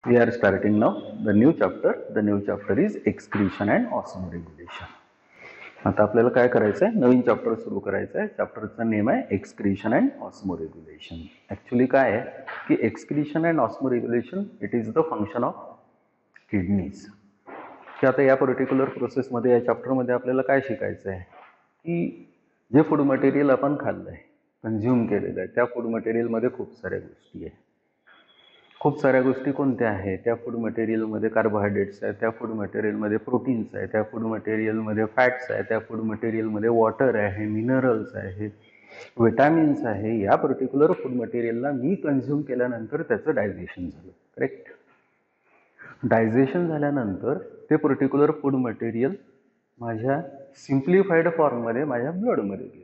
We are starting now the new chapter. The new chapter is excretion and osmoregulation. आता आपल्याला काय करायचं आहे, नवीन चॅप्टर सुरू करायचं आहे. चॅप्टरचं नेम आहे एक्सक्रीशन अँड ऑस्मोरेग्युलेशन. ॲक्च्युली काय आहे की excretion and osmoregulation it is the function of kidneys. की आता या पर्टिक्युलर प्रोसेसमध्ये या चॅप्टरमध्ये आपल्याला काय शिकायचं आहे की जे फूड मटेरियल आपण खाल्लं आहे, कन्झ्युम केलेलं आहे, त्या फूड मटेरियलमध्ये खूप साऱ्या गोष्टी आहे. खूप साऱ्या गोष्टी कोणत्या आहेत, त्या फूड मटेरियलमध्ये कार्बोहायड्रेट्स आहे, त्या फूड मटेरियलमध्ये प्रोटीन्स आहे, त्या फूड मटेरियलमध्ये फॅट्स आहे, त्या फूड मटेरियलमध्ये वॉटर आहे, मिनरल्स आहे, विटॅमिन्स आहे. या पर्टिक्युलर फूड मटेरियलला मी कन्झ्युम केल्यानंतर त्याचं डायजेशन झालं. करेक्ट. डायजेशन झाल्यानंतर ते पर्टिक्युलर फूड मटेरियल माझ्या सिम्प्लिफाईड फॉर्ममध्ये माझ्या ब्लडमध्ये गेलं.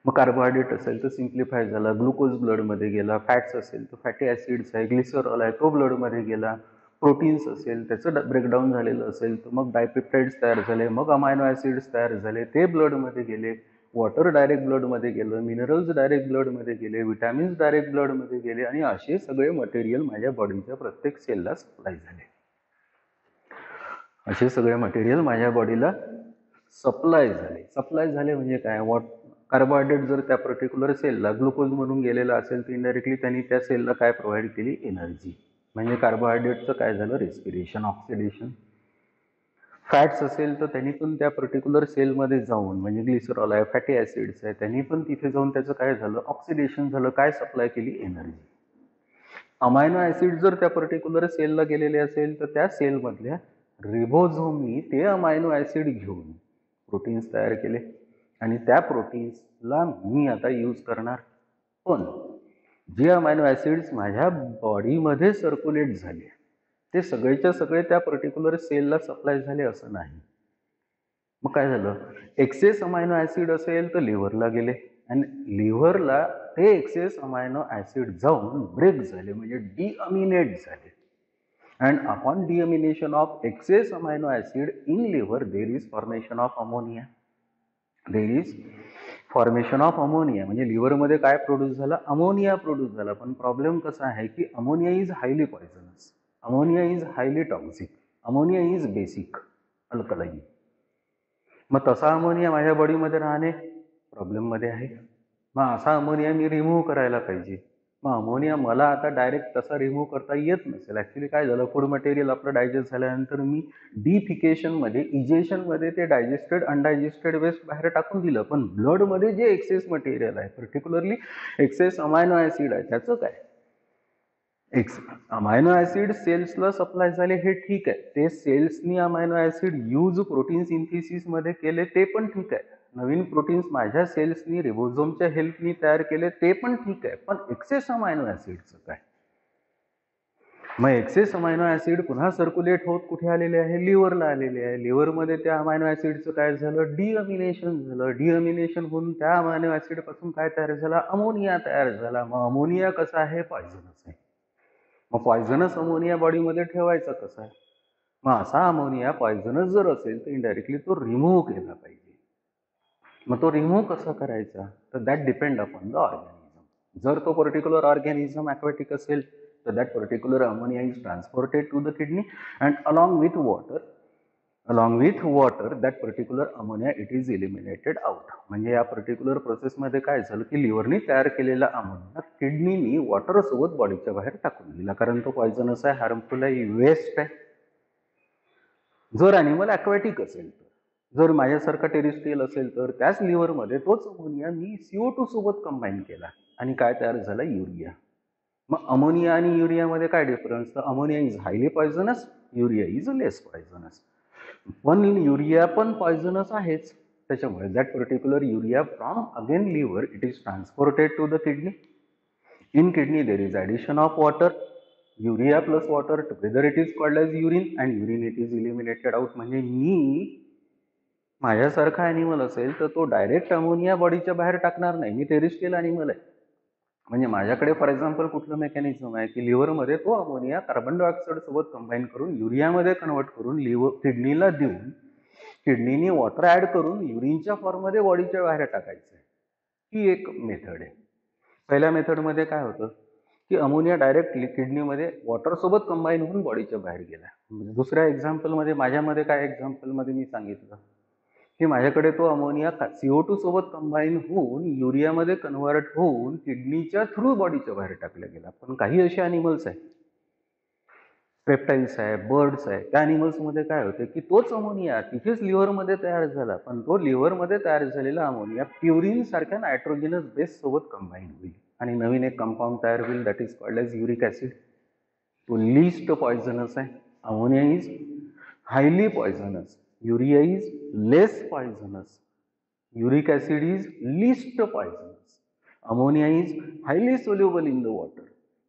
मग कार्बोहायड्रेट असेल तर सिम्प्लिफाय झाला, ग्लुकोज ब्लडमध्ये गेला, फॅट्स असेल तर फॅटी ॲसिड्स आहे, ग्लिसरॉल आहे, तो ब्लडमध्ये गेला, प्रोटीन्स असेल त्याचं ब्रेकडाऊन झालेलं असेल तर मग डायपेप्टाइड्स तयार झाले, मग अमायनो ॲसिड्स तयार झाले, ते ब्लडमध्ये गेले, वॉटर डायरेक्ट ब्लडमध्ये गेलं, मिनरल्स डायरेक्ट ब्लडमध्ये गेले, विटॅमिन्स डायरेक्ट ब्लडमध्ये गेले आणि असे सगळे मटेरियल माझ्या बॉडीच्या प्रत्येक सेलला सप्लाय झाले. असे सगळे मटेरियल माझ्या बॉडीला सप्लाय झाले. सप्लाय झाले म्हणजे काय, कार्बोहायड्रेट जर त्या पर्टिक्युलर सेलला ग्लुकोज म्हणून गेलेला असेल तर इनडायरेक्टली त्यांनी त्या सेलला काय प्रोव्हाइड केली, एनर्जी. म्हणजे कार्बोहायड्रेटचं काय झालं, रेस्पिरेशन, ऑक्सिडेशन. फॅट्स असेल तर त्यांनी पण त्या पर्टिक्युलर सेलमध्ये जाऊन, म्हणजे ग्लिसरॉल आहे, फॅटी ॲसिड्स आहे, त्यांनी पण तिथे जाऊन त्याचं काय झालं, ऑक्सिडेशन झालं. काय सप्लाय केली, एनर्जी. अमायनो ॲसिड जर त्या पर्टिक्युलर सेलला गेलेले असेल तर त्या सेलमधल्या रिबोझोमनी ते अमायनो ॲसिड घेऊन प्रोटीन्स तयार केले आणि त्या प्रोटीन्सला मी आता यूज करणार. पण जे अमायनो ॲसिड्स माझ्या बॉडीमध्ये सर्क्युलेट झाले ते सगळेच्या सगळे त्या पर्टिक्युलर सेलला सप्लाय झाले असं नाही. मग काय झालं, एक्सेस अमायनो ॲसिड असेल तर लिव्हरला गेले आणि लिव्हरला ते एक्सेस अमायनो ॲसिड जाऊन ब्रेक झाले, म्हणजे डिअमिनेट झाले. And upon deamination of excess amino acid in liver there is formation of ammonia. There is formation of ammonia. म्हणजे लिव्हरमध्ये काय प्रोड्यूस झाला, अमोनिया प्रोड्यूस झाला. पण प्रॉब्लेम कसा आहे की ammonia is highly poisonous, ammonia is highly toxic, ammonia is basic alkaline. मग तसा अमोनिया माझ्या बॉडीमध्ये राहणे प्रॉब्लेममध्ये आहे. मग असा अमोनिया मी रिमूव्ह करायला पाहिजे. मग अमोनिया मला आता डायरेक्ट तसा रिमूव्ह करता येत नसेल. ॲक्च्युली काय झालं, फूड मटेरियल आपलं डायजेस्ट झाल्यानंतर मी डिफिकेशनमध्ये, इजेशनमध्ये ते डायजेस्टेड अनडायजेस्टेड वेस्ट बाहेर टाकून दिलं. पण ब्लडमध्ये जे एक्सेस मटेरियल आहे, पर्टिक्युलरली एक्सेस अमायनो ॲसिड आहे, त्याचं काय, अमायनो ॲसिड सेल्सला सप्लाय झाले हे ठीक आहे, ते सेल्सनी अमायनो ॲसिड यूज प्रोटीन सिंथेसिसमध्ये केले ते पण ठीक आहे. नवीन प्रोटीन्स माझ्या सेल्सनी रिबोझोमच्या हेल्पनी तयार केले ते पण ठीक आहे. पण एक्सेस अमायनो ॲसिडचं काय. मग एक्सेस अमायनो ॲसिड पुन्हा सर्क्युलेट होत कुठे आलेले आहे, लिव्हरला आलेले आहे. लिव्हरमध्ये त्या अमायनो ॲसिडचं काय झालं, डिअमिनेशन झालं. डिअमिनेशन होऊन त्या अमायनो ॲसिडपासून काय तयार झाला, अमोनिया तयार झाला. मग अमोनिया कसा आहे, पॉयझनस आहे. मग पॉयझनस अमोनिया बॉडीमध्ये ठेवायचा कसा आहे. मग असा अमोनिया पॉयझनस जर असेल तर इनडायरेक्टली तो रिमूव्ह केला पाहिजे. मग तो रिमूव्ह कसा करायचा, तर that depend upon the organism. जर तो पर्टिक्युलर ऑर्गॅनिझम ॲक्वॅटिक असेल तर that particular ammonia is transported to the kidney and along with water that particular ammonia it is eliminated out. म्हणजे या पर्टिक्युलर प्रोसेसमध्ये काय झालं की लिव्हरनी तयार केलेला अमोनिया किडनीनी वॉटरसोबत बॉडीच्या बाहेर टाकून दिला, कारण तो पॉयझनस आहे, हार्मफुल आहे, वेस्ट आहे. जर ॲनिमल ॲक्वॅटिक असेल तर, जर माझ्यासारखा टेरिस्ट्रियल असेल तर त्याच लिव्हरमध्ये तोच अमोनिया मी CO2 सोबत कंबाईन केला आणि काय तयार झाला, युरिया. मग अमोनिया आणि युरियामध्ये काय डिफरन्स, तर ammonia is highly poisonous, urea is less poisonous. पण युरिया पण पॉयझनस आहेच, त्याच्यामुळे that particular urea from again liver it is transported to the kidney. In kidney there is addition of water, urea plus water together it is called as urine and urine it is eliminated out. म्हणजे मी माझ्यासारखा animal असेल तर तो direct ammonia बॉडीच्या बाहेर टाकणार नाही. मी टेरिस्ट्रियल ॲनिमल आहे, म्हणजे माझ्याकडे फॉर एक्झाम्पल कुठलं मेकॅनिझम आहे की लिव्हरमध्ये तो अमोनिया कार्बन डायऑक्साईड सोबत कंबाईन करून युरियामध्ये कन्वर्ट करून किडनीला देऊन किडनीने वॉटर ॲड करून युरिनच्या फॉर्ममध्ये बॉडीच्या बाहेर टाकायचं आहे. ही एक मेथड आहे. पहिल्या मेथडमध्ये काय होतं की अमोनिया डायरेक्ट किडनीमध्ये वॉटरसोबत कंबाईन होऊन बॉडीच्या बाहेर गेला. दुसऱ्या एक्झाम्पलमध्ये माझ्यामध्ये काय एक्झाम्पलमध्ये मी सांगितलं की माझ्याकडे तो अमोनिया CO2 सोबत कंबाईन होऊन युरियामध्ये कन्व्हर्ट होऊन किडनीच्या थ्रू बॉडीच्या बाहेर टाकला गेला. पण काही असे अॅनिमल्स आहेत, रेप्टाईल्स आहे, बर्ड्स आहे, त्या अॅनिमल्समध्ये काय होते की तोच अमोनिया तिथेच लिव्हरमध्ये तयार झाला, पण तो लिव्हरमध्ये तयार झालेला अमोनिया प्युरिन सारख्या नायट्रोजिनस बेस सोबत कंबाईन होईल आणि नवीन एक कंपाऊंड तयार होईल, that is called as uric acid. तो लिस्ट पॉयझनस आहे. Ammonia is highly poisonous, urea is less poisonous, uric acid is least poisonous. Ammonia is highly soluble in the water,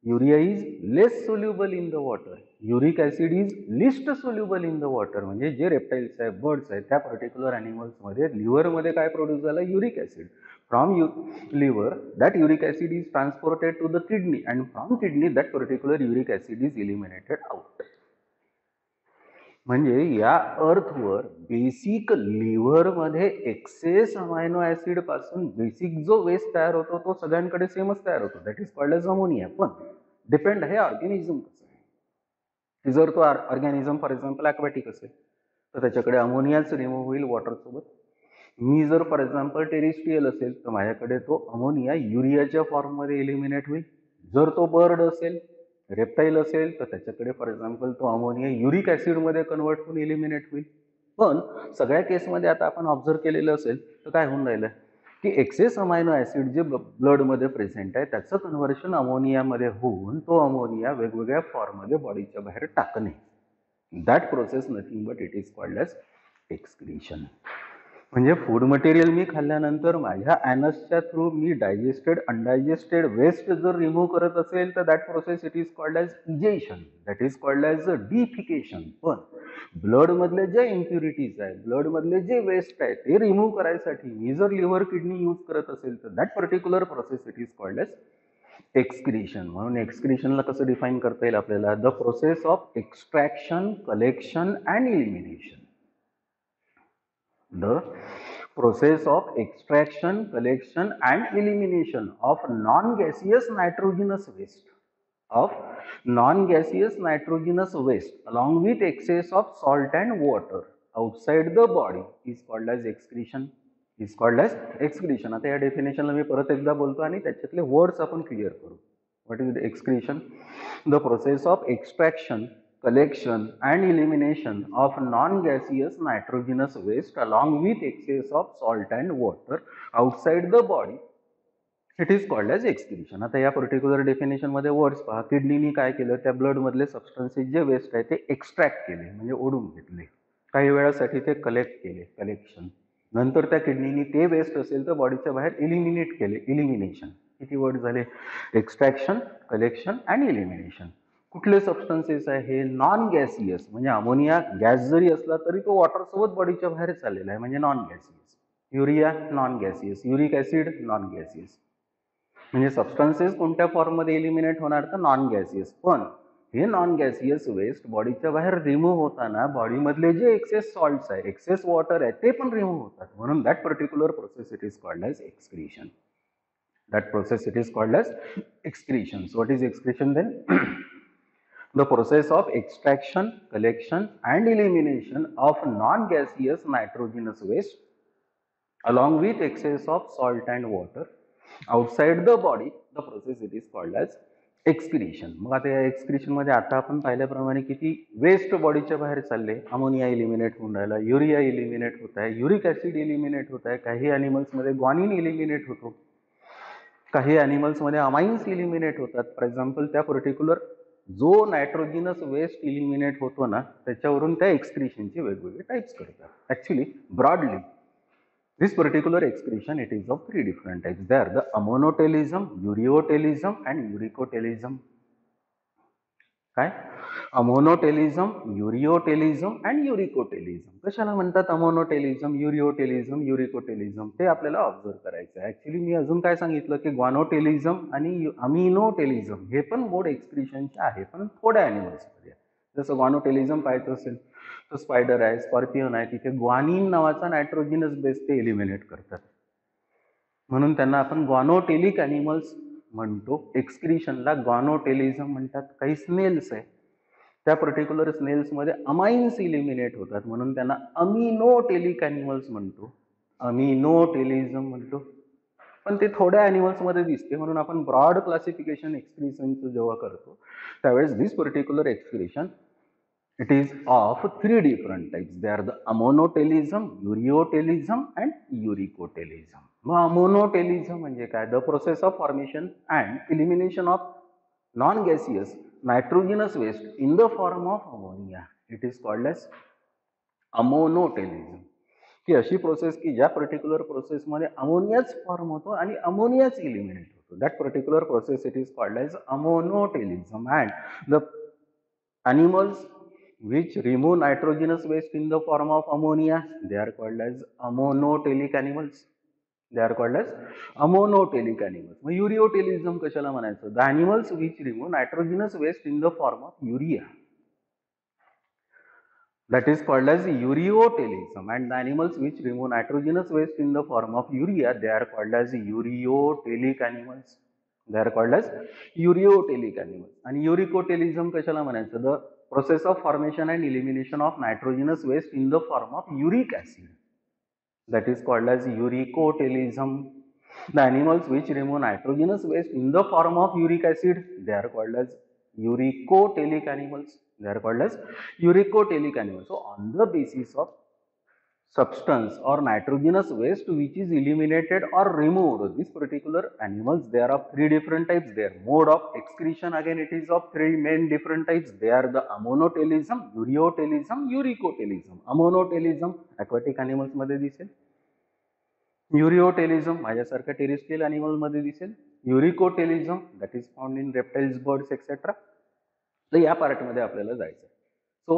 urea is less soluble in the water, uric acid is least soluble in the water. म्हणजे जे reptiles आहे, birds आहेत, त्या particular ॲनिमल्समध्ये लिव्हरमध्ये काय produce झालं? Uric acid. From liver, that uric acid is transported to the kidney, and from kidney that particular uric acid is eliminated out. म्हणजे या अर्थवर बेसिक लिव्हरमध्ये एक्सेस अमायनो ऍसिड पासून बेसिक जो वेस्ट तयार होतो तो सगळ्यांकडे सेमच तयार होतो, that is called as ammonia. पण डिपेंड आहे ऑर्गॅनिझम कसं आहे. जर तो ऑर्गॅनिझम फॉर एक्झाम्पल ॲक्वॅटिक असेल तर त्याच्याकडे अमोनियाच रिमूव्ह होईल वॉटरसोबत. मी जर फॉर एक्झाम्पल टेरिस्ट्रियल असेल तर माझ्याकडे तो अमोनिया युरियाच्या फॉर्ममध्ये एलिमिनेट होईल. जर तो बर्ड असेल, रेप्टाईल असेल, तर त्याच्याकडे फॉर एक्झाम्पल तो अमोनिया युरिक ॲसिडमध्ये कन्वर्ट होऊन एलिमिनेट होईल. पण सगळ्या केसमध्ये आता आपण ऑब्झर्व केलेलं असेल तर काय होऊन राहिलं की एक्सेस अमायनो ॲसिड जे ब्लडमध्ये प्रेझेंट आहे त्याचं कन्व्हर्शन अमोनियामध्ये होऊन तो अमोनिया वेगवेगळ्या फॉर्ममध्ये बॉडीच्या बाहेर टाकणे, that process nothing but it is called as excretion. म्हणजे फूड मटेरियल मी खाल्ल्यानंतर माझ्या ॲनसच्या थ्रू मी डायजेस्टेड अनडायजेस्टेड वेस्ट जर रिमूव्ह करत असेल तर that process it is called as egestion, that is called as defecation. पण ब्लडमधले जे इम्प्युरिटीज आहे, ब्लडमधले जे वेस्ट आहे ते रिमूव्ह करायसाठी मी जर लिव्हर किडनी यूज करत असेल तर that particular process it is called as excretion. म्हणून एक्सक्रीशनला कसं डिफाईन करता येईल आपल्याला? The process of extraction, collection and elimination. The process of extraction, collection and elimination of non-gaseous nitrogenous waste along with excess of salt and water outside the body is called as excretion. आता या डेफिनेशनला मी परत एकदा बोलतो आणि त्याच्यातले words आपण clear करू. What is excretion? The process of extraction, collection and elimination of non-gaseous nitrogenous waste along with excess of salt and water outside the body, it is called as excretion. आता या particular definition मध्ये words पहा. किडनीने काय केलं? त्या blood मधले substances जे waste आहे ते एक्स्ट्रॅक्ट केले, म्हणजे ओढून घेतले. काही वेळासाठी ते कलेक्ट केले, कलेक्शन. नंतर त्या किडनीने ते वेस्ट असेल तर बॉडीच्या बाहेर एलिमिनेट केले, इलिमिनेशन. किती वर्ड झाले? Extraction, collection and elimination. कुठले सबस्टन्सेस आहे हे? नॉन गॅसियस, म्हणजे अमोनिया गॅस जरी असला तरी तो वॉटर सोबत बॉडीच्या बाहेर चाललेला आहे, म्हणजे non gaseous. Urea non gaseous, uric acid non gaseous. म्हणजे सबस्टन्सेस कोणत्या फॉर्ममध्ये एलिमिनेट होणार? तर नॉन गॅसियस. पण हे नॉन गॅसियस वेस्ट बॉडीच्या बाहेर रिमूव्ह होताना बॉडीमधले जे एक्सेस सॉल्ट्स आहे, एक्सेस वॉटर आहे ते पण रिमूव्ह होतात. म्हणून that particular process it is called as excretion. That process it is called as excretion. What is excretion then? The process of extraction, collection and elimination of non-gaseous nitrogenous waste along with excess of salt and water outside the body, the process it is called as excretion. मग आता या excretion मध्ये आता आपण पाहिल्याप्रमाणे किती waste बॉडीच्या बाहेर चालले. अमोनिया इलिमिनेट होऊन राहिला, युरिया इलिमिनेट होत आहे, युरिक ॲसिड इलिमिनेट होत आहे, काही ॲनिमल्समध्ये ग्वानिन इलिमिनेट होतो, काही ॲनिमल्समध्ये अमाइन्स इलिमिनेट होतात. फॉर एक्झाम्पल त्या पर्टिक्युलर जो नायट्रोजिनस वेस्ट इलिमिनेट होतो ना त्याच्यावरून त्या एक्सक्रीशनचे वेगवेगळे टाइप्स करतात. Actually broadly this particular excretion it is of 3 different types. They are the ammonotelism, ureotelism and uricotelism. काय? Ammonotelism, ureotelism and uricotelism. कशाला म्हणतात अमोनोटेलिझम, युरिओटेलिझम, युरिकोटेलिझम? ते आपल्याला ऑब्झर्व करायचं आहे. ऍक्च्युली मी अजून काय सांगितलं की ग्वानोटेलिझम आणि अमिनोटेलिझम हे पण मोड एक्सक्रीशनचे आहे, पण थोड्या ॲनिमल्समध्ये. जसं ग्वानोटेलिझम पाहायचं असेल तर स्पायडर आहे, स्कॉर्पियन आहे, तिथे ग्वानिन नावाचा नायट्रोजिनस बेस ते एलिमिनेट करतात. म्हणून त्यांना आपण ग्वानोटेलिक ॲनिमल्स म्हणतो. एक्सक्रिशनला गॉनोटेलिझम म्हणतात. काही स्नेल्स आहे, त्या पर्टिक्युलर स्नेल्समध्ये अमाइन्स इलिमिनेट होतात म्हणून त्यांना अमिनोटेलिक ॲनिमल्स म्हणतो. अमिनोटेलिझम म्हणतो. पण ते थोड्या ॲनिमल्समध्ये दिसते म्हणून आपण ब्रॉड क्लासिफिकेशन एक्सक्रिशनचं जेव्हा करतो त्यावेळेस this particular excretion it is of three different types. They are the amonotelism, ureotelism and uricotelism. Amonotelism म्हणजे काय? The process of formation and elimination of non-gaseous nitrogenous waste in the form of ammonia. It is called as amonotelism. की अशी process की ज्या particular प्रोसेसमध्ये अमोनियाच form होतो आणि अमोनियाच इलिमिनेट होतो. That particular process it is called as ammonotelism. And the animals which remove nitrogenous waste in the form of ammonia, they are called as amonotelic animals. They are called as amonotelic animals. मग ureotelism कशाला म्हणायचं? The animals which remove nitrogenous waste in the form of urea, that is called as ureotelism. And the animals which remove nitrogenous waste in the form of urea, they are called as ureotelic animals. They are called as ureotelic animals. And uricotelism कशाला म्हणायचं? The process of formation and elimination of nitrogenous waste in the form of uric acid, that is called as uricotelism. The animals which remove nitrogenous waste in the form of uric acid, they are called as uricotelic animals. They are called as uricotelic animals. So on the basis of substance or nitrogenous waste which is eliminated or removed, these particular animals, they are of three different types. Their mode of excretion, again it is of three main different types. They are the amonotelism, ureotelism, uricotelism. Amonotelism aquatic animals मध्ये दिसेल, ureotelism माझ्यासारख्या terrestrial animal मध्ये दिसेल, uricotelism that is found in reptiles, birds etc. तर या part मध्ये आपल्याला जायचं. So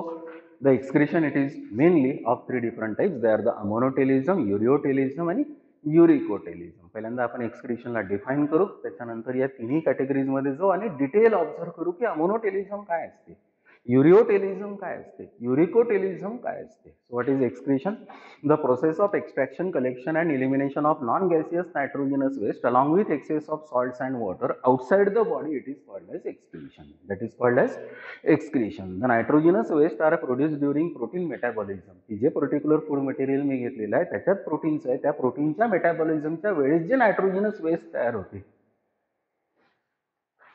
the excretion it is mainly of three different types. They are the amonotelism, ureotelism आणि uricotelism. पहिल्यांदा आपण एक्सक्रिशनला डिफाइन करू, त्याच्यानंतर या तिन्ही कॅटेगरीज मध्ये जाऊ आणि डिटेल ऑब्झर्व करू की अमोनोटेलिझम काय असते, युरिओटेलिझम काय असते, युरिकोटेलिझम काय असते. So what is excretion? The process of extraction, collection and elimination of non gaseous nitrogenous waste along with excess of salts and water outside the body, it is called as excretion. That is called as excretion. The nitrogenous waste are produce during protein metabolism. की जे particular food material मी घेतलेलं आहे त्याच्यात proteins आहे, त्या प्रोटीनच्या मेटाबॉलिझमच्या वेळेस जे nitrogenous waste तयार होते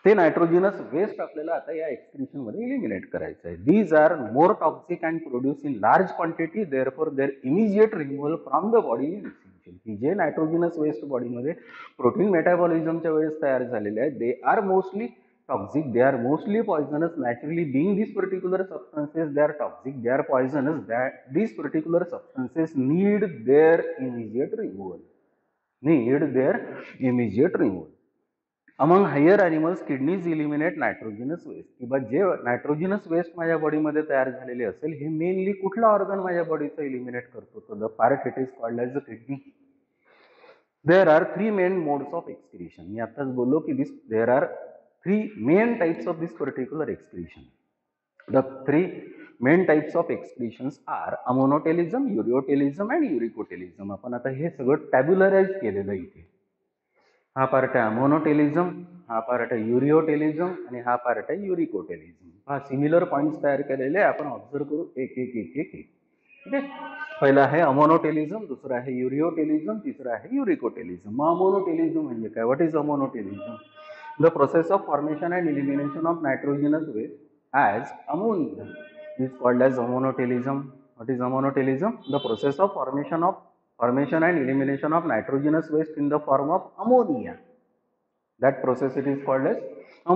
ते नायट्रोजनस वेस्ट आपल्याला आता या एक्सक्रिशन मध्ये इलिमिनेट करायचं आहे. These are more toxic and produce in large quantity, therefore their immediate removal from the body is essential. की जे नायट्रोजनस वेस्ट बॉडीमध्ये प्रोटीन मेटाबॉलिझमच्या वेळेस तयार झालेले आहेत, they are mostly toxic, they are mostly poisonous. Naturally being these particular substances, they are toxic, they are poisonous, that these particular substances need their immediate removal, need their immediate removal. Among higher animals, kidneys eliminate nitrogenous waste. किंवा जे nitrogenous waste माझ्या बॉडीमध्ये तयार झालेले असेल हे mainly कुठला organ माझ्या बॉडीचं इलिमिनेट करतो? तर the part it is called as the kidney. There are three main modes of excretion. मी आताच बोललो की there are three main types of this particular excretion. The three main types of excretions are amonotelism, ureotelism and uricotelism. आपण आता हे सगळं टॅब्युलराइज केलेलं इथे. हा पार्ट आहे अमोनोटेलिझम, हा पार्ट आहे युरिओटेलिझम आणि हा पार्ट आहे युरिकोटेलिझम. हा सिमिलर पॉइंट्स तयार केलेले आपण ऑब्झर्व करू एक एक एक एक एक. ठीक आहे. पहिला आहे अमोनोटेलिझम, दुसरा आहे युरिओटेलिझम, तिसरा आहे युरिकोटेलिझम. अमोनोटेलिझम म्हणजे काय? What is ammonotelism? The process of formation and elimination of nitrogenous waste as ammonia is called as amonotelism. What is amonotelism? The process of formation and elimination of nitrogenous waste in the form of ammonia. That process it is called as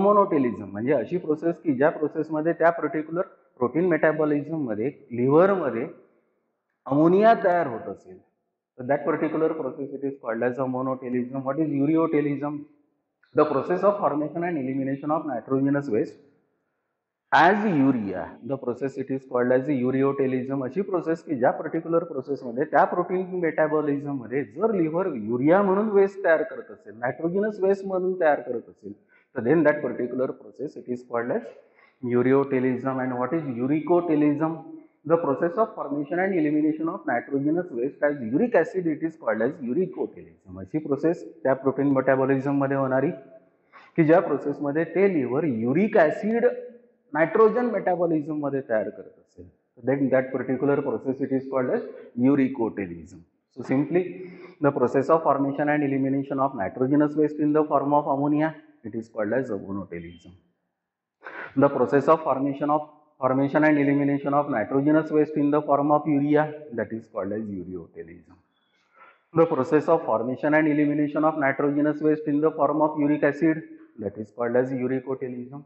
amonotelism. म्हणजे अशी process की ज्या प्रोसेसमध्ये त्या particular protein metabolism मध्ये liver मध्ये ammonia तयार होत असेल तर that particular process it is called as ammonotelism. What is ureotelism? The process of formation and elimination of nitrogenous waste as urea. The process it is called as ureotelism. अशी process की ज्या particular प्रोसेसमध्ये त्या protein metabolism मध्ये जर liver urea म्हणून waste तयार करत असेल, नायट्रोजनस वेस्ट म्हणून तयार करत असेल तर then that particular process it is called as ureotelism. And what is uricotelism? The process of formation and elimination of nitrogenous waste as uric acid, it is called as uricotelism. अशी process त्या protein metabolism मध्ये होणारी की ज्या प्रोसेसमध्ये ते liver uric acid nitrogen metabolism मध्ये तयार करत असेल, then that particular process it is called as uricotelism. So simply the process of formation and elimination of nitrogenous waste in the form of ammonia, it is called as ammoniotalism. The process of formation and elimination of nitrogenous waste in the form of urea, that is called as ureotelism. The process of formation and elimination of nitrogenous waste in the form of uric acid, that is called as uricotelism.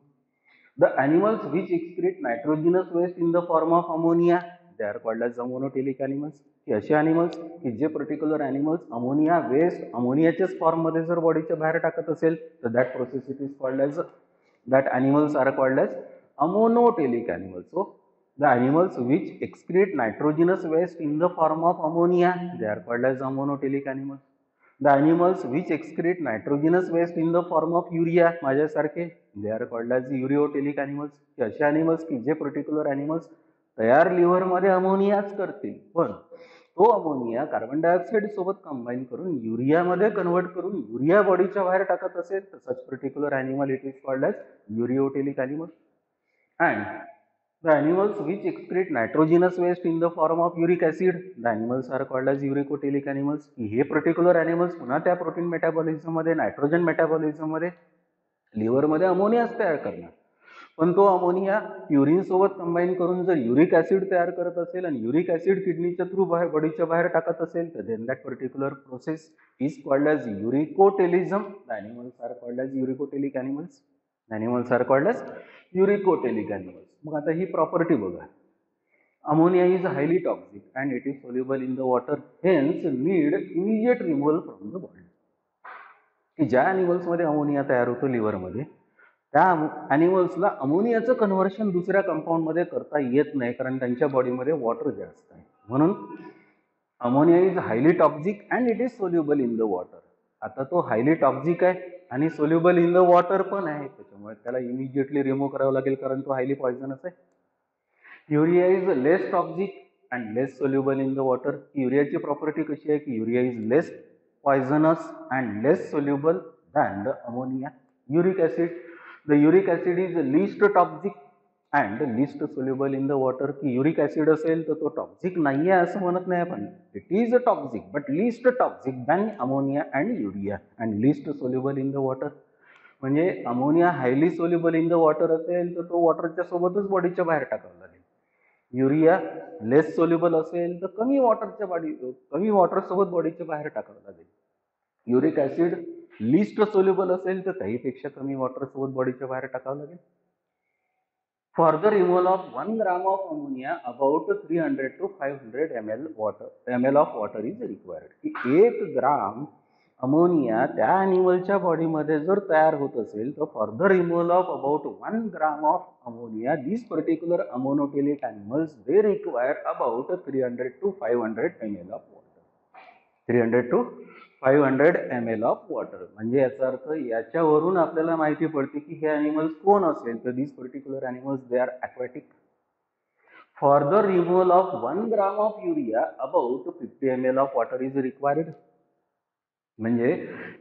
The animals which excrete nitrogenous waste in the form of ammonia, they are called as ammonotelic animals. की असे animals की जे particular animals ammonia waste अमोनियाच्याच form मध्ये जर बॉडीच्या बाहेर टाकत असेल तर that process it is called as that animals are called as ammonotelic animals. So the animals which excrete nitrogenous waste in the form of ammonia, they are called as ammonotelic animals. The animals which excrete nitrogenous waste in the form of urea, माझ्यासारखे, they are called as ureotelic animals. असे animals की जे particular animals तयार liver मध्ये अमोनियाच करतील, पण तो ammonia carbon dioxide सोबत कंबाईन करून युरिया मध्ये कन्वर्ट करून युरिया बॉडीच्या बाहेर टाकत असेल तर सच particular animal it is called as ureotelic animal. And the animals which excrete nitrogenous waste in the form of uric acid, the animals are called as uricotelic animals. हे particular animals पुन्हा त्या protein metabolism मध्ये nitrogen metabolism मध्ये liver मध्ये अमोनियाच तयार करणार, पण तो अमोनिया युरिन सोबत कंबाईन करून जर युरिक ऍसिड तयार करत असेल आणि युरिक ऍसिड किडनीच्या थ्रू बॉडीच्या बाहेर टाकत असेल तर then that particular process is called as uricotelism. The animals are called as uricotelic animals. Animals are called as uricotelic animals. मग आता ही प्रॉपर्टी बघा. Ammonia is highly toxic and it is soluble in the water, hence need immediate removal from the body. की ज्या animals मध्ये ammonia तयार होतो liver मध्ये, त्या animalsला अमोनियाचं कन्व्हर्शन दुसऱ्या कंपाऊंड मध्ये करता येत नाही, कारण त्यांच्या बॉडीमध्ये वॉटर जास्त आहे. म्हणून ammonia is highly toxic and it is soluble in the water. आता तो हायली टॉक्सिक आहे आणि सोल्युबल इन द वॉटर पण आहे, त्याच्यामुळे त्याला इमिजिएटली रिमूव्ह करावं लागेल, कारण तो हायली पॉयझनस आहे. Urea is less toxic and less soluble in the water. युरियाची प्रॉपर्टी कशी आहे की urea is less poisonous and less soluble than the ammonia. Uric acid, the uric acid is least toxic and least soluble in the water. की uric acid असेल तर तो toxic नाही आहे असं म्हणत नाही आपण, it is toxic but least toxic than ammonia and urea and least soluble in the water. म्हणजे ammonia highly soluble in the water असेल तर तो वॉटरच्या सोबतच बॉडीच्या बाहेर टाकावा लागेल. युरिया लेस सोल्युबल असेल तर कमी वॉटर सोबत बॉडीच्या बाहेर टाकावं लागेल. युरिक ऍसिड लिस्ट सोल्युबल असेल तर त्याहीपेक्षा कमी वॉटर सोबत बॉडीच्या बाहेर टाकावं लागेल. For the removal of 1 gram of ammonia about 300 to 500 ml of water is required. की 1 ग्राम अमोनिया त्या ॲनिमलच्या बॉडीमध्ये जर तयार होत असेल तर for the removal of about 1 gram of ammonia this particular ammonotelic animals they require about 300 to 500 ml of water. 300 to 500 ml of water. म्हणजे याचा अर्थ याच्यावरून आपल्याला माहिती पडते की हे ॲनिमल्स कोण असेल तर this particular animals they are aquatic. For the removal of 1 gram of urea about 50 ml of water is required. म्हणजे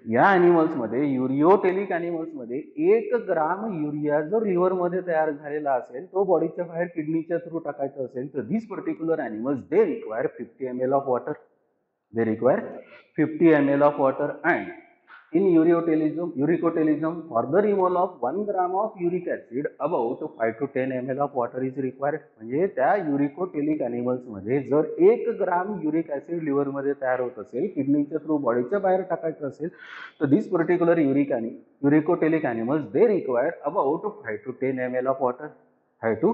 या ॲनिमल्स मध्ये युरिओटेलिक ॲनिमल्स मध्ये 1 ग्राम युरिया जर लिव्हर मध्ये तयार झालेला असेल, तो बॉडीच्या बाहेर किडनीच्या थ्रू टाकायचा असेल तर this particular animals they require 50 ml of water. They require 50 ml of water. And in uricotelism, for the removal of 1 gram of uric acid, about 5 to 10 ml of water is required. म्हणजे त्या युरिकोटेलिक animals मध्ये जर 1 ग्राम uric acid liver मध्ये तयार होत असेल, किडनीच्या through बॉडीच्या बाहेर टाकायचं असेल तर this particular uricotelic animals they require about 5 to 10 ml of water. 5 to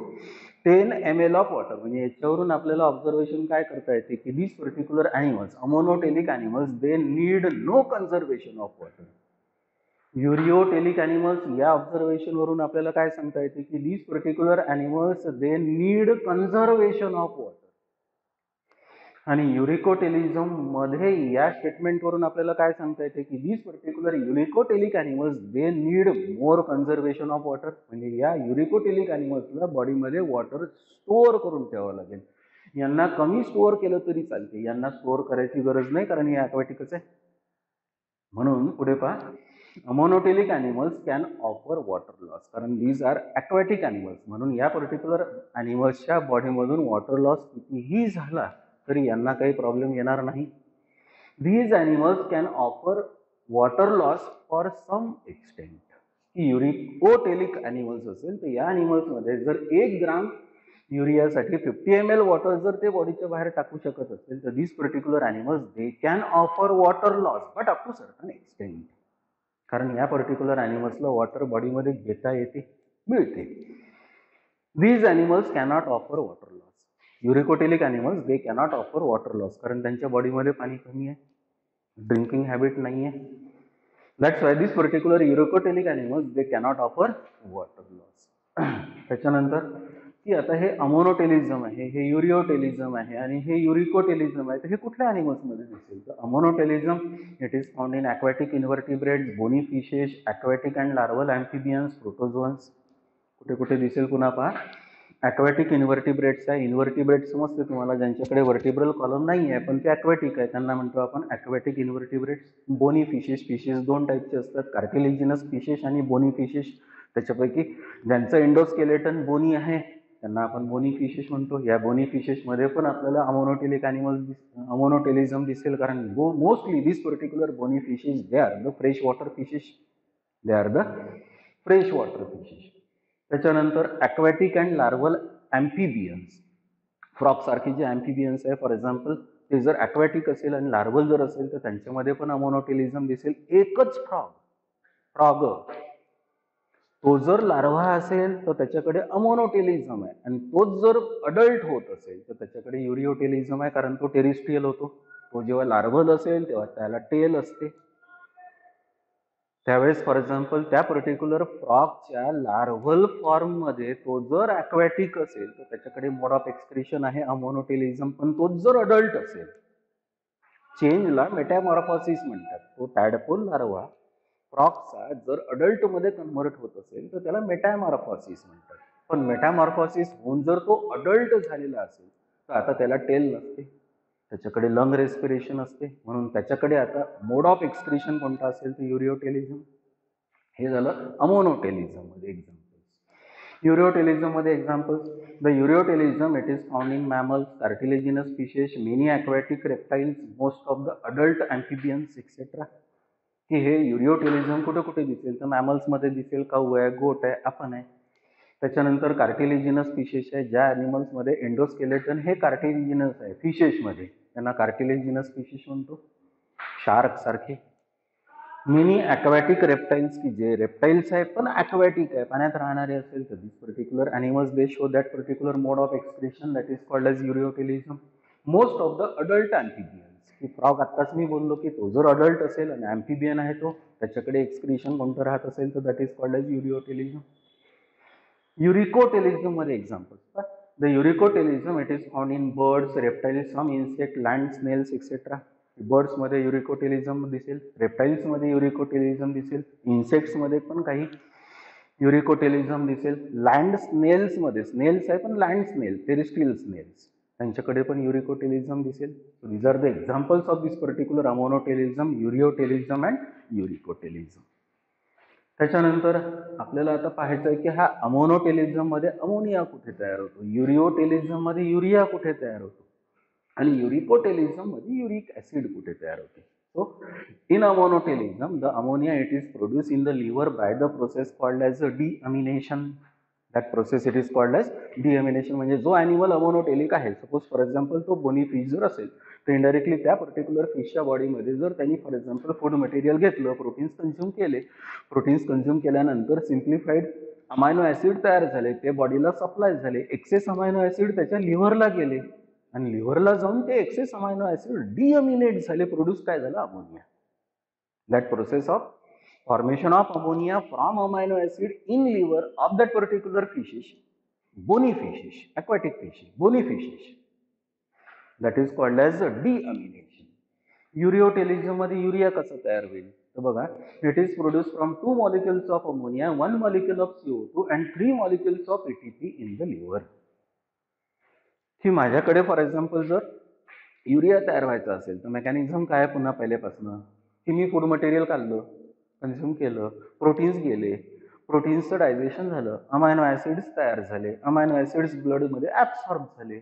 10 ml of water. म्हणजे याच्यावरून आपल्याला ऑब्झर्वेशन काय करता येते की this particular animals ammonotelic animals they need no conservation of water. Ureotelic animals या ऑब्झर्वेशन वरून आपल्याला काय सांगता येते की this particular animals they need conservation of water. आणि युरिकोटेलिझम मध्ये या स्टेटमेंट वरून आपल्याला काय सांगता येते की this particular uricotelic animals they need more conservation of water. म्हणजे या युरिकोटेलिक ॲनिमल्सला बॉडीमध्ये वॉटर स्टोअर करून ठेवावं लागेल. यांना कमी स्टोअर केलं तरी चालते, यांना स्टोअर करायची गरज नाही कारण हे ॲक्वॅटिकच आहे. म्हणून पुढे पहा, ammonotelic animals can offer water loss, कारण दीज आर ॲक्वॅटिक ॲनिमल्स, म्हणून या पर्टिक्युलर ॲनिमल्सच्या बॉडीमधून वॉटर लॉस कितीही झाला तरी यांना काही प्रॉब्लेम येणार नाही. These animals can offer water loss for some extent. की युरिकोटेलिक ॲनिमल्स असेल तर या ॲनिमल्समध्ये जर 1 ग्राम युरियासाठी 50 ml वॉटर जर ते बॉडीच्या बाहेर टाकू शकत असेल तर this particular animals they can offer water loss but up to certain extent. कारण या पर्टिक्युलर ॲनिमल्सला वॉटर बॉडीमध्ये घेता येते, मिळते. These animals cannot offer water loss. Uricotelic animals they cannot offer water loss, कारण त्यांच्या बॉडीमध्ये पाणी कमी आहे, ड्रिंकिंग हॅबिट नाही आहे. That's why this particular uricotelic animals they cannot offer water loss. त्याच्यानंतर की आता हे अमोनोटेलिझम आहे, हे युरिओटेलिझम आहे आणि हे युरिकोटेलिझम आहे, तर हे कुठल्या ॲनिमल्समध्ये दिसेल? तर ammonotelism it is found in aquatic invertebrates, bony fishes, aquatic and larval amphibians, protozoans. कुठे कुठे दिसेल पुन्हा पहा, ॲक्वॅटिक इन्व्हर्टिब्रेट्स आहे. इन्व्हर्टिब्रेट्स समजते तुम्हाला, ज्यांच्याकडे व्हर्टिब्रल कॉलम नाही आहे पण ते ॲक्वॅटिक आहे, त्यांना म्हणतो आपण aquatic invertebrates. Bony fishes, fishes 2 टाईपचे असतात, कार्टिलेजिनस फिशेस आणि बोनी फिशेस. त्याच्यापैकी ज्यांचं एंडोस्केलेटन बोनी आहे त्यांना आपण बोनी फिशेस म्हणतो. या बोनी फिशेसमध्ये पण आपल्याला अमोनोटेलिक अमोनोटेलिझम दिसेल, कारण mostly this particular bony fishes they are the fresh water fishes. They are the fresh water fishes. त्याच्यानंतर aquatic and larval amphibians. Frog सारखी जे ॲम्फिबियन्स आहे फॉर एक्झाम्पल, ते जर ॲक्वॅटिक असेल आणि लार्वल जर असेल तर त्यांच्यामध्ये पण अमोनोटेलिझम दिसेल. एकच फ्रॉग तो जर लार्वा असेल तर त्याच्याकडे अमोनोटेलिझम आहे, आणि तोच जर अडल्ट होत असेल तर त्याच्याकडे युरिओटेलिझम आहे, कारण तो टेरिस्ट्रियल होतो. तो जेव्हा लार्वल असेल तेव्हा त्याला टेल असते. त्यावेळेस फॉर एक्झाम्पल त्या पर्टिक्युलर फ्रॉगच्या लार्व्हल फॉर्ममध्ये तो जर ॲक्वॅटिक असेल तर त्याच्याकडे मोड ऑफ एक्सक्रिशन आहे अमोनोटेलिझम, पण तोच जर अडल्ट असेल, चेंजला मेटॅमॉर्फॉसिस म्हणतात. तो टॅडपोल लार्वा फ्रॉगचा जर अडल्टमध्ये कन्व्हर्ट होत असेल तर त्याला मेटॅमॉर्फॉसिस म्हणतात. पण मेटॅमॉर्फॉसिस होऊन जर तो अडल्ट झालेला असेल तर आता त्याला टेल नसते, त्याच्याकडे लंग रेस्पिरेशन असते, म्हणून त्याच्याकडे आता मोड ऑफ एक्सक्रिशन कोणता असेल तर युरिओटेलिझम. हे झालं अमोनोटेलिझम मध्ये एक्झाम्पल्स. युरिओटेलिझम मध्ये examples, the ureotelism it is found in mammals, cartilaginous fishes, many aquatic reptiles, most of the adult amphibians etcetera. की हे युरिओटेलिझम कुठे कुठे दिसेल? तर मॅमल्समध्ये दिसेल, काऊ आहे, गोट आहे, आपण आहे. त्याच्यानंतर कार्टिलेजिनस फिशेस आहे, ज्या ॲनिमल्समध्ये एंडोस्केलेटन हे कार्टिलेजिनस आहे फिशेसमध्ये, त्यांना कार्टिलेजिनस फिशेस म्हणतो. शार्क सारखे. मिनी ॲक्वॅटिक रेप्टाइल्स, की जे रेप्टाइल्स आहे पण ॲक्वॅटिक आहे, पाण्यात राहणारे असेल तर this particular animals they show that particular mode of excretion that is called as ureotelism. Most of the adult amphibians, की फ्रॉग आत्ताच मी बोललो की तो जर अडल्ट असेल आणि ॲम्फिबियन आहे तो, त्याच्याकडे एक्सक्रिशन कोणतं राहत असेल तर that is called as ureotelism. Uricotelism मध्ये examples, the uricotelism it is found in birds, reptiles, some insect, land snails etcetera. बर्ड्समध्ये युरिकोटेलिझम दिसेल, रेप्टाइल्समध्ये युरिकोटेलिझम दिसेल, इन्सेक्ट्समध्ये पण काही युरिकोटेलिझम दिसेल, लँड स्नेल्समध्ये, स्नेल्स आहे पण लँड स्नेल, टेरिस्ट्रियल स्नेल्स, त्यांच्याकडे पण युरिकोटेलिझम दिसेल. So these are the examples of this particular ammonotelism, ureotelism and uricotelism. त्याच्यानंतर आपल्याला आता पाहायचं आहे की हा अमोनोटेलिझम मध्ये अमोनिया कुठे तयार होतो, युरिओटेलिझम मध्ये युरिया कुठे तयार होतो, आणि युरिकोटेलिझम मध्ये युरिक ऍसिड कुठे तयार होते. So in ammonotelism the ammonia it is produce in the liver by the process called as deamination. That process it is called as deamination. म्हणजे जो ॲनिमल अमोनोटेलिक आहे, सपोज फॉर एक्झाम्पल तो bony fish जर असेल तर indirectly त्या particular फिशच्या बॉडीमध्ये जर त्यांनी फॉर एक्झाम्पल फूड मटेरियल घेतलं, प्रोटीन्स कन्झ्युम केले, प्रोटीन्स कन्झ्युम केल्यानंतर सिम्प्लिफाईड अमायनो ॲसिड तयार झाले, ते बॉडीला सप्लाय झाले, एक्सेस अमायनो ॲसिड त्याच्या लिव्हरला गेले, आणि लिव्हरला जाऊन ते एक्सेस अमायनो ॲसिड डिअमिनेट झाले, प्रोड्यूस काय झालं? Ammonia. That process of formation of ammonia from amino acid in liver of that particular fishes, bony fishes, aquatic fishes, bony fishes, that is called as deamination. युरिओटेलिझम मध्ये urea कसं तयार होईल? तर बघा, it is produce from 2 molecules of ammonia, 1 molecule of CO2 and 3 molecules of ATP in the liver. की माझ्याकडे for example जर urea तयार व्हायचा असेल तर मेकॅनिझम काय पुन्हा पहिल्यापासून, की मी फूड मटेरियल काढलं, कन्झ्युम केलं, प्रोटीन्स गेले, प्रोटीन्सचं डायजेशन झालं, अमायनो ॲसिड्स तयार झाले, अमायनो ॲसिड्स ब्लडमध्ये ॲब्सॉर्ब झाले,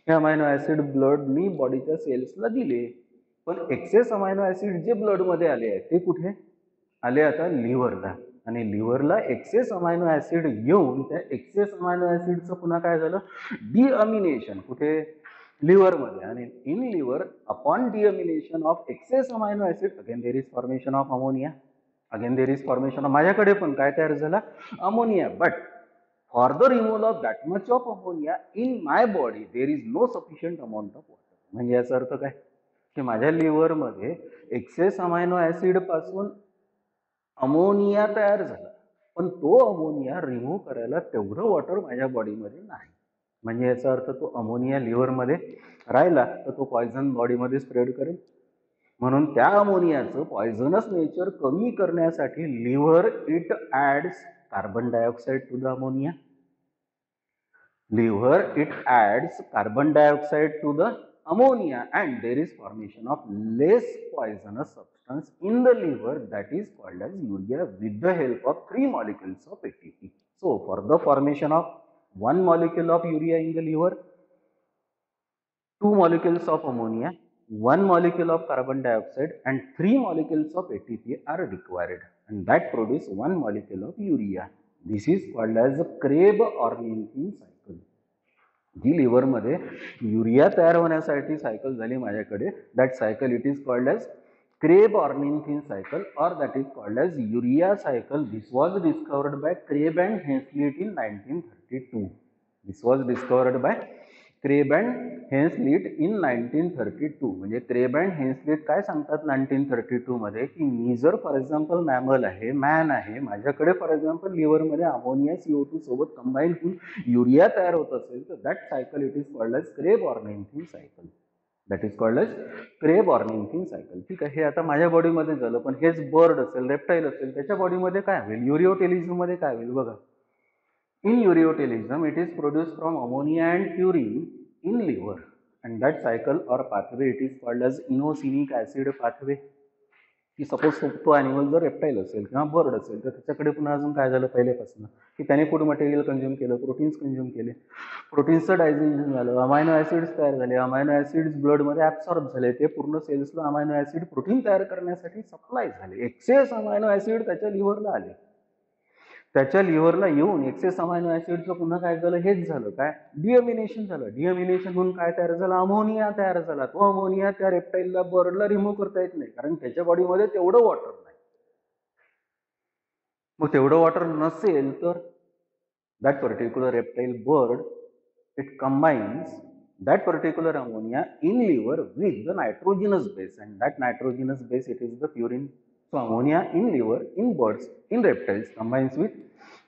हे अमायनो ॲसिड ब्लडनी बॉडीच्या सेल्सला दिले. पण एक्सेस अमायनो ॲसिड जे ब्लडमध्ये आले आहेत ते कुठे आले? आता लिव्हरला. आणि लिव्हरला एक्सेस अमायनो ॲसिड येऊन त्या एक्सेस अमायनो ॲसिडचं पुन्हा काय झालं? डिअमिनेशन. कुठे? लिव्हरमध्ये. आणि in liver upon deamination of excess amino acid again there is formation of ammonia. Again there is formation of, माझ्याकडे पण काय तयार झाला? Ammonia. But for the removal of that much of ammonia in my body there is no sufficient amount of water. म्हणजे याचा अर्थ काय? की माझ्या लिव्हरमध्ये एक्सेस अमायनो ॲसिड पासून अमोनिया तयार झाला, पण तो अमोनिया रिमूव्ह करायला तेवढं वॉटर माझ्या बॉडीमध्ये नाही. म्हणजे याचा अर्थ तो अमोनिया लिव्हरमध्ये राहिला तर तो पॉयझन बॉडीमध्ये स्प्रेड करेल. म्हणून त्या अमोनियाचं पॉयझनस नेचर कमी करण्यासाठी liver it adds carbon dioxide to the ammonia. Liver it adds carbon dioxide to the ammonia and there is formation of less poisonous substance in the liver that is called as urea with the help of 3 molecules of ATP. So for the formation of 1 molecule of urea in the liver, 2 molecules of ammonia, 1 molecule of carbon dioxide and 3 molecules of ATP are required, and that produce 1 molecule of urea. This is called as a Krebs-Ornstein cycle. जी लिव्हरमध्ये urea तयार होण्यासाठी cycle झाली माझ्याकडे, that cycle it is called as Krebs-Ornstein cycle or that is called as urea cycle. This was discovered by Krebs and Hensley in 1932. This was discovered by Krebs and Hensley in 1932. म्हणजे Krebs and Hensley काय सांगतात 1932 मध्ये की मी जर for example mammal आहे, man आहे, माझ्याकडे for example लिव्हरमध्ये ammonia CO2 सोबत कंबाईन होऊन युरिया तयार होत असेल तर that cycle it is called as Krebs-Ornstein cycle. That is called as Krebs-Ornstein cycle. ठीक आहे, हे आता माझ्या बॉडीमध्ये झालं. पण हेच बर्ड असेल, रेप्टाईल असेल, त्याच्या बॉडीमध्ये काय होईल? युरिओटेलिझम मध्ये काय होईल बघा. In ureotelism, it is produced from ammonia and purine in liver, and that cycle or pathway it is called as inosinic acid pathway. की सपोज तो ॲनिमल जर रेप्टाईल असेल किंवा बर्ड असेल तर त्याच्याकडे पुन्हा अजून काय झालं पहिल्यापासून की त्याने फूड मटेरियल कंझ्युम केलं, प्रोटीन्स कंझ्युम केले, प्रोटीन्सचं डायजेशन झालं, अमायनो ॲसिड्स तयार झाले, अमायनो ॲसिड्स ब्लडमध्ये ॲब्सॉर्ब झाले, ते पूर्ण सेल्सला अमायनो ॲसिड प्रोटीन तयार करण्यासाठी सप्लाय झाले. एक्सेस अमायनो ॲसिड त्याच्या लिव्हरला आले. त्याच्या लिव्हरला येऊन एक्सेस अमायनो ॲसिडचं पुन्हा काय झालं? हेच झालं काय? डिअमिनेशन झालं. डिअमिनेशन होऊन काय तयार झालं? अमोनिया तयार झाला. तो अमोनिया त्या रेप्टाईलला, बर्डला रिमूव्ह करता येत नाही कारण त्याच्या बॉडीमध्ये तेवढं वॉटर नाही. मग तेवढं वॉटर नसेल तर that particular reptile bird it combines that particular ammonia in liver with the nitrogenous base, and that nitrogenous base it is the purine. So ammonia in liver in birds, in reptiles combines with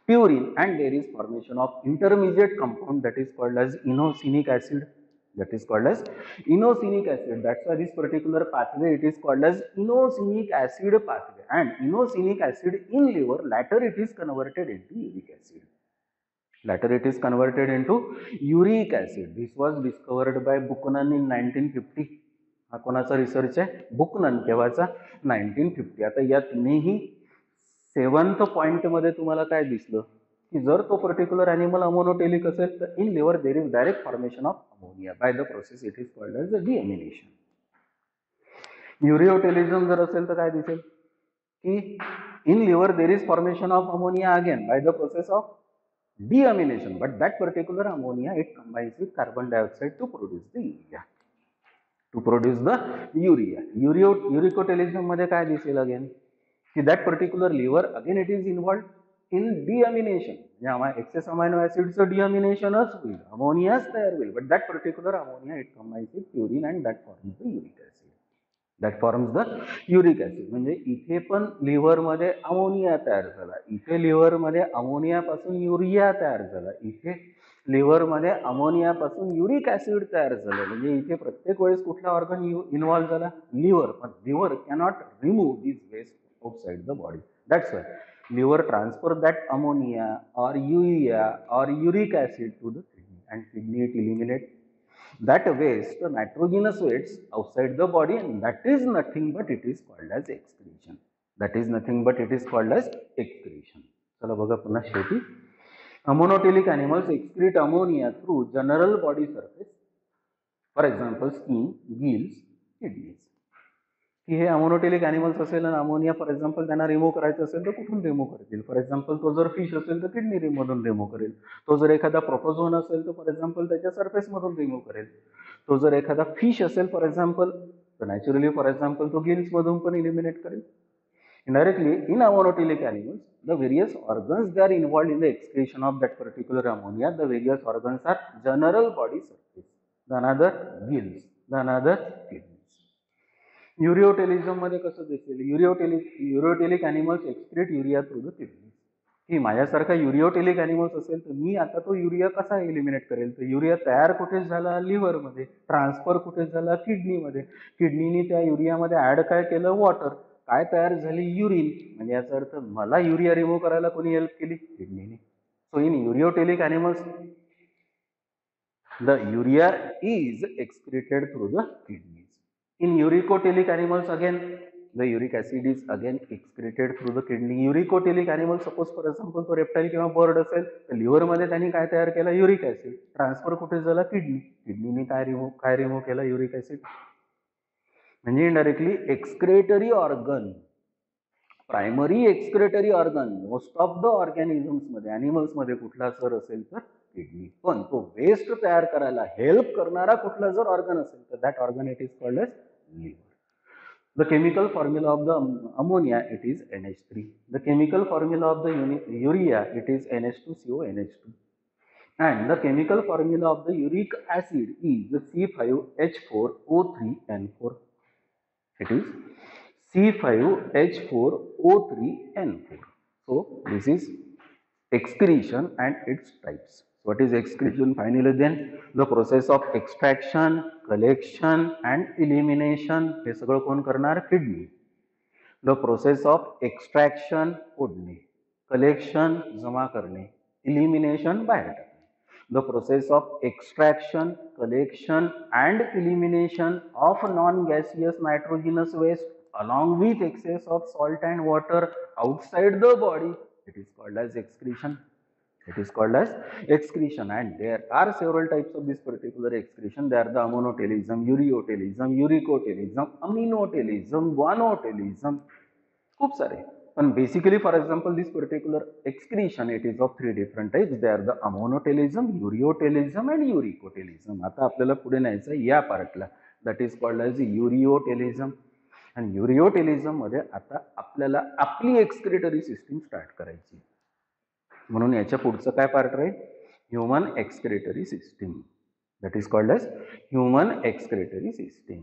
purine and there is formation of intermediate compound that is called as inosinic acid. That is called as inosinic acid. That's why this particular pathway it is called as inosinic acid pathway, and inosinic acid in liver later it is converted into uric acid. Later it is converted into uric acid. This was discovered by Buchanan in 1950. हा कोणाचा research आहे? बुकनन. केव्हाचा? 1950. आता या तिन्ही 7th पॉइंटमध्ये तुम्हाला काय दिसलं की जर तो पर्टिक्युलर ॲनिमल अमोनोटेलिक असेल तर in liver there is direct formation of ammonia by the process it is called as deamination. Ureotelism जर असेल तर काय दिसेल की in liver there is formation of ammonia again by the process of deamination, but that particular ammonia it combines with carbon dioxide to produce the urea. To produce the urea. Uricotelism मध्ये काय दिसेल again की that particular liver again it is involved in deamination. म्हणजे excess amino acids deaminationच होईल, अमोनियाच तयार होईल, but that particular ammonia it combines with purine and that forms the uric acid. That forms the uric acid. म्हणजे इथे पण लिव्हरमध्ये ammonia तयार झाला, इथे लिव्हरमध्ये अमोनियापासून युरिया तयार झाला, इथे लिव्हरमध्ये अमोनियापासून युरिक ऍसिड तयार झालं. म्हणजे इथे प्रत्येक वेळेस कुठला ऑर्गन इन्व्हॉल्व्ह झाला? लिव्हर. पण liver cannot remove this waste outside the body. That's why liver transfer that ammonia or urea or uric acid to the kidney, and kidney it eliminate that waste, nitrogenous waste outside the body, and that is nothing but it is called as excretion. That is nothing but it is called as excretion. चला बघा पुन्हा शेवटी. Ammonotelic animals excrete ammonia through general body surface, for example skin, gills, kidneys. की हे ammonotelic animals असेल आणि ammonia for example त्यांना remove करायचं असेल तर कुठून रिमूव्ह करतील? फॉर एक्झाम्पल तो जर फिश असेल तर किडनी मधून रिमूव्ह करेल. तो जर एखादा प्रोटोझोन असेल तर फॉर एक्झाम्पल त्याच्या सरफेस मधून रिमूव्ह करेल. तो जर एखादा फिश असेल फॉर एक्झाम्पल तर नॅचरली फॉर एक्झाम्पल तो गिल्स मधून पण इलिमिनेट करेल. Indirectly, in amonotelic animals, the various organs they are involved in the excretion of that particular ammonia. The various organs are general body surface, the another gills, the another kidneys. युरिओटेलिझम मध्ये कसं दिसेल? Ureotelic animals excrete urea through the kidney. की माझ्यासारखा युरिओटेलिक animals असेल तर मी आता तो urea कसा एलिमिनेट करेल? तर युरिया तयार कुठे झाला? लिव्हरमध्ये. ट्रान्सफर कुठे झाला? किडनीमध्ये. किडनीने त्या युरियामध्ये ऍड काय केलं? वॉटर. काय तयार झाली? युरिन. म्हणजे याचा अर्थ मला युरिया रिमूव्ह करायला कोणी हेल्प केली? किडनीने. So in ureotelic animals the urea is excreted through the kidneys. In uricotelic animals again, the uric acid is again excreted through the kidney. Uricotelic animal, suppose for example तो reptile किंवा bird असेल तर liver मध्ये त्यांनी काय तयार केला? Uric acid. Transfer कुठे झाला? किडनी. किडनीने काय रिमूव्ह केला? Uric acid. म्हणजे indirectly excretory organ, primary excretory organ most of the organisms मध्ये, ॲनिमल्स मध्ये कुठला जर असेल तर किडनी. पण तो वेस्ट तयार करायला हेल्प करणारा कुठला जर ऑर्गन असेल तर that organ it is called as liver. The chemical formula of the ammonia it is NH3. The chemical formula of the urea it is NH2CONH2. And the chemical formula of the uric acid is C5H4O3N4. It is C5H4O3N4. So this is excretion and its types. What is excretion? Finally then the process of extraction, collection and elimination हे सगळं कोण करणार? Kidney. The process of extraction ओढणे, collection जमा करणे, elimination बाहेर टाकणे. The process of extraction, collection and elimination of non-gaseous nitrogenous waste along with excess of salt and water outside the body, it is called as excretion. It is called as excretion, and there are several types of this particular excretion. They are the amonotelism, ureotelism, uricotelism, aminotelism, guanotelism. खूप सारे. पण basically for example this particular excretion it is of 3 different types. They are the ammonotelism, ureotelism and uricotelism. आता आपल्याला पुढे न्यायचं या पार्टला, that is called as ureotelism. आणि युरिओटेलिझम मध्ये आता आपल्याला आपली एक्सक्रेटरी सिस्टीम स्टार्ट करायची. म्हणून याच्या पुढचं काय पार्ट राहील? Human excretory system. That is called as human excretory system.